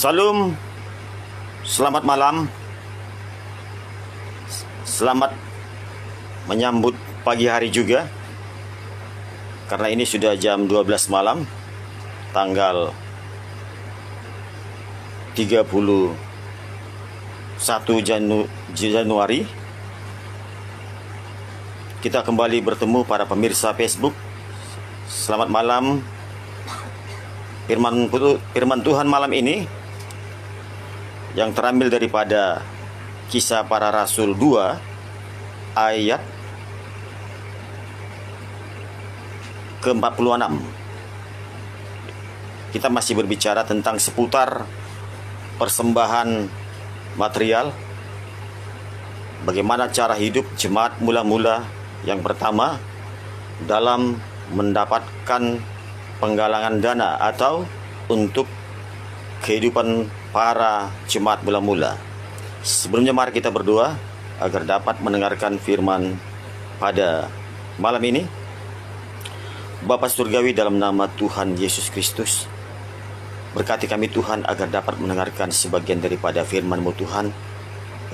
Salam, selamat malam. Selamat menyambut pagi hari juga. Karena ini sudah jam 12 malam, tanggal 31 Januari. Kita kembali bertemu para pemirsa Facebook. Selamat malam. Firman Tuhan malam ini yang terambil daripada Kisah Para Rasul 2 ayat ke-46. Kita masih berbicara tentang seputar persembahan material. Bagaimana cara hidup jemaat mula-mula yang pertama dalam mendapatkan penggalangan dana atau untuk kehidupan para jemaat mula-mula. Sebelumnya mari kita berdoa agar dapat mendengarkan firman pada malam ini. Bapa Surgawi, dalam nama Tuhan Yesus Kristus, berkati kami Tuhan agar dapat mendengarkan sebagian daripada firman-Mu Tuhan,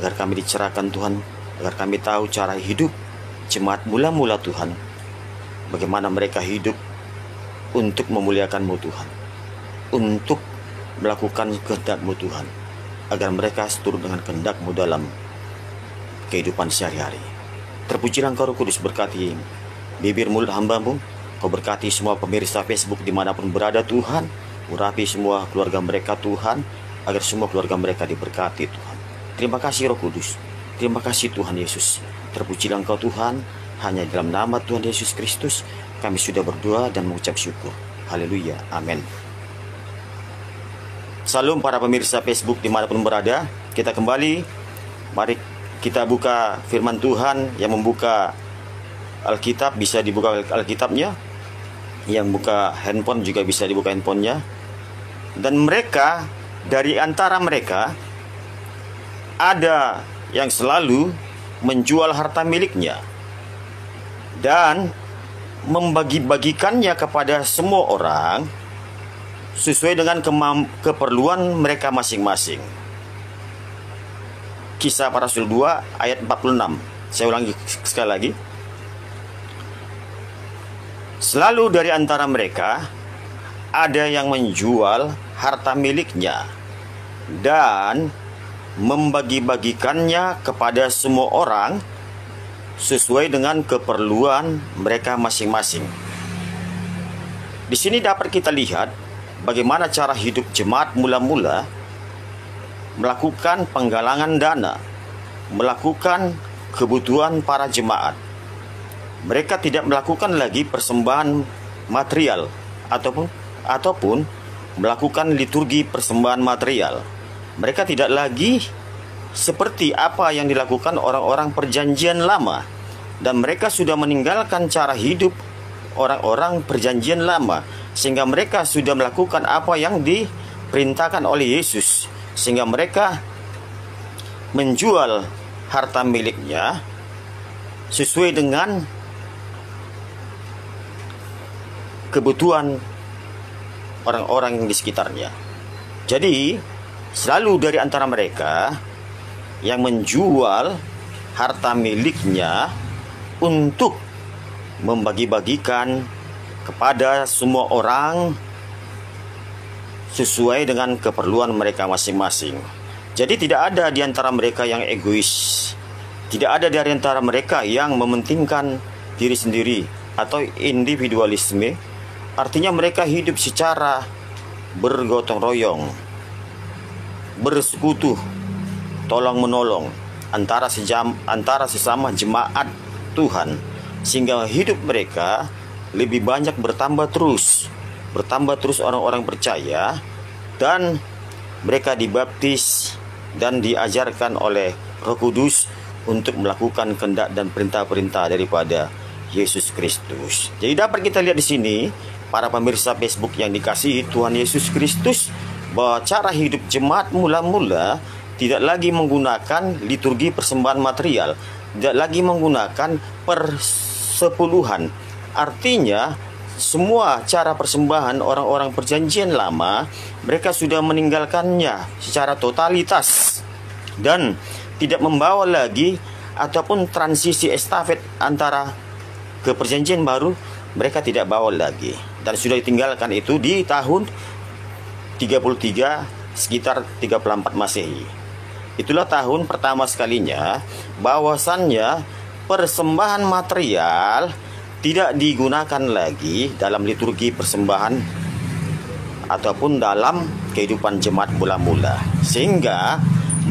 agar kami dicerahkan Tuhan, agar kami tahu cara hidup jemaat mula-mula Tuhan, bagaimana mereka hidup untuk memuliakan-Mu Tuhan, untuk melakukan kehendak-Mu Tuhan, agar mereka seturut dengan kehendak-Mu dalam kehidupan sehari-hari. Terpujilah Engkau Roh Kudus, berkati bibir mulut hamba-Mu. Kau berkati semua pemirsa Facebook dimanapun berada Tuhan. Urapi semua keluarga mereka Tuhan, agar semua keluarga mereka diberkati Tuhan. Terima kasih Roh Kudus, terima kasih Tuhan Yesus. Terpujilah Engkau Tuhan. Hanya dalam nama Tuhan Yesus Kristus kami sudah berdoa dan mengucap syukur. Haleluya, amin. Salam para pemirsa Facebook dimanapun berada. Kita kembali, mari kita buka firman Tuhan. Yang membuka Alkitab bisa dibuka Alkitabnya, yang buka handphone juga bisa dibuka handphonenya. Dan mereka, dari antara mereka ada yang selalu menjual harta miliknya dan membagi-bagikannya kepada semua orang sesuai dengan keperluan mereka masing-masing. Kisah Para Rasul 2 ayat 46. Saya ulangi sekali lagi. Selalu dari antara mereka ada yang menjual harta miliknya dan membagi-bagikannya kepada semua orang sesuai dengan keperluan mereka masing-masing. Di sini dapat kita lihat bagaimana cara hidup jemaat mula-mula melakukan penggalangan dana, melakukan kebutuhan para jemaat. Mereka tidak melakukan lagi persembahan material ataupun melakukan liturgi persembahan material. Mereka tidak lagi seperti apa yang dilakukan orang-orang perjanjian lama, dan mereka sudah meninggalkan cara hidup orang-orang perjanjian lama, sehingga mereka sudah melakukan apa yang diperintahkan oleh Yesus, sehingga mereka menjual harta miliknya sesuai dengan kebutuhan orang-orang yang di sekitarnya. Jadi selalu dari antara mereka yang menjual harta miliknya untuk membagi-bagikan kepada semua orang sesuai dengan keperluan mereka masing-masing. Jadi tidak ada di antara mereka yang egois. Tidak ada di antara mereka yang mementingkan diri sendiri atau individualisme. Artinya mereka hidup secara bergotong royong, bersekutu, tolong menolong antara sesama jemaat Tuhan, sehingga hidup mereka lebih banyak bertambah terus orang-orang percaya, dan mereka dibaptis dan diajarkan oleh Roh Kudus untuk melakukan kehendak dan perintah-perintah daripada Yesus Kristus. Jadi dapat kita lihat di sini para pemirsa Facebook yang dikasihi Tuhan Yesus Kristus, bahwa cara hidup jemaat mula-mula tidak lagi menggunakan liturgi persembahan material, tidak lagi menggunakan persepuluhan. Artinya semua cara persembahan orang-orang perjanjian lama, mereka sudah meninggalkannya secara totalitas dan tidak membawa lagi ataupun transisi estafet antara ke perjanjian baru, mereka tidak bawa lagi dan sudah ditinggalkan itu di tahun 33 sekitar 34 Masehi. Itulah tahun pertama sekalinya bahwasannya persembahan material tidak digunakan lagi dalam liturgi persembahan ataupun dalam kehidupan jemaat mula-mula, sehingga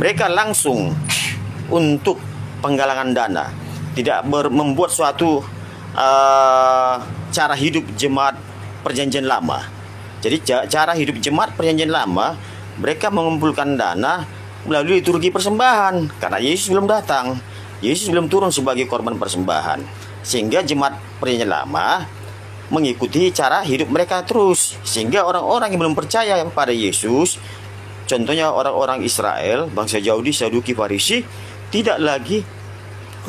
mereka langsung untuk penggalangan dana, tidak membuat suatu cara hidup jemaat perjanjian lama. Jadi cara hidup jemaat perjanjian lama, mereka mengumpulkan dana melalui liturgi persembahan karena Yesus belum datang, Yesus belum turun sebagai korban persembahan. Sehingga jemaat perjanjian lama mengikuti cara hidup mereka terus. Sehingga orang-orang yang belum percaya pada Yesus, contohnya orang-orang Israel, bangsa Yahudi, Saduki, Farisi, tidak lagi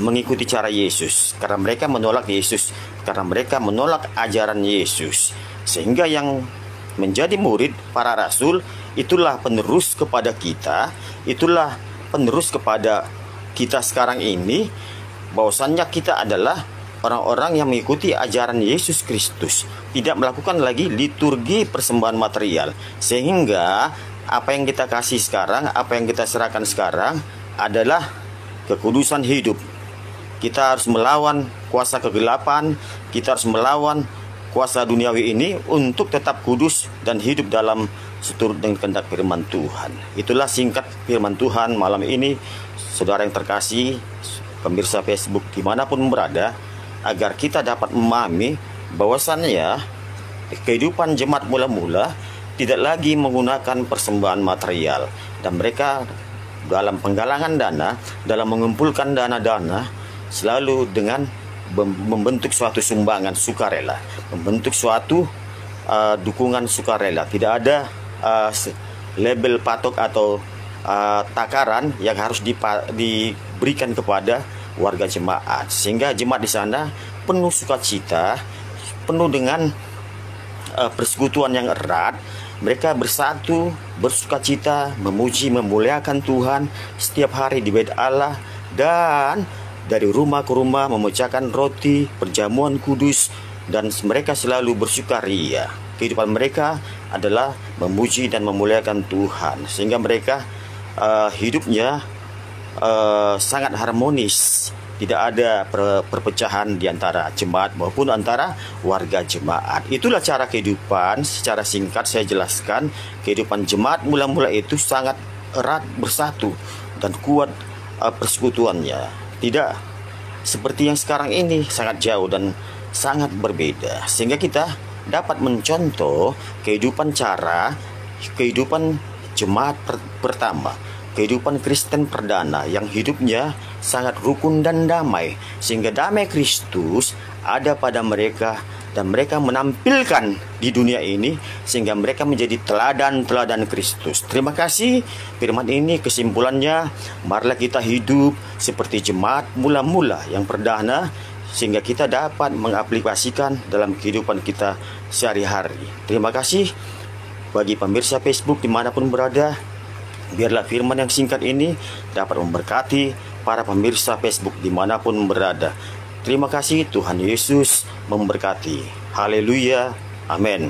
mengikuti cara Yesus karena mereka menolak Yesus, karena mereka menolak ajaran Yesus. Sehingga yang menjadi murid para rasul itulah penerus kepada kita, itulah penerus kepada kita sekarang ini, bahwasannya kita adalah orang-orang yang mengikuti ajaran Yesus Kristus, tidak melakukan lagi liturgi persembahan material. Sehingga apa yang kita kasih sekarang, apa yang kita serahkan sekarang adalah kekudusan hidup. Kita harus melawan kuasa kegelapan, kita harus melawan kuasa duniawi ini untuk tetap kudus dan hidup dalam seturut dengan kehendak firman Tuhan. Itulah singkat firman Tuhan malam ini, saudara yang terkasih, pemirsa Facebook dimanapun berada, agar kita dapat memahami bahwasannya kehidupan jemaat mula-mula tidak lagi menggunakan persembahan material, dan mereka dalam penggalangan dana, dalam mengumpulkan dana-dana, selalu dengan membentuk suatu sumbangan sukarela, membentuk suatu dukungan sukarela. Tidak ada label patok atau takaran yang harus diberikan kepada warga jemaat, sehingga jemaat di sana penuh sukacita, penuh dengan persekutuan yang erat. Mereka bersatu, bersukacita, memuji, memuliakan Tuhan setiap hari di bait Allah, dan dari rumah ke rumah memecahkan roti, perjamuan kudus, dan mereka selalu bersukaria. Kehidupan mereka adalah memuji dan memuliakan Tuhan, sehingga mereka hidupnya sangat harmonis. Tidak ada perpecahan di antara jemaat maupun antara warga jemaat. Itulah cara kehidupan. Secara singkat saya jelaskan, kehidupan jemaat mula-mula itu sangat erat bersatu dan kuat persekutuannya. Tidak seperti yang sekarang ini, sangat jauh dan sangat berbeda. Sehingga kita dapat mencontoh kehidupan jemaat pertama, kehidupan Kristen perdana yang hidupnya sangat rukun dan damai, sehingga damai Kristus ada pada mereka dan mereka menampilkan di dunia ini, sehingga mereka menjadi teladan-teladan Kristus. Terima kasih. Firman ini kesimpulannya, marilah kita hidup seperti jemaat mula-mula yang perdana, sehingga kita dapat mengaplikasikan dalam kehidupan kita sehari-hari. Terima kasih bagi pemirsa Facebook dimanapun berada. Biarlah firman yang singkat ini dapat memberkati para pemirsa Facebook dimanapun berada. Terima kasih, Tuhan Yesus memberkati. Haleluya, amin.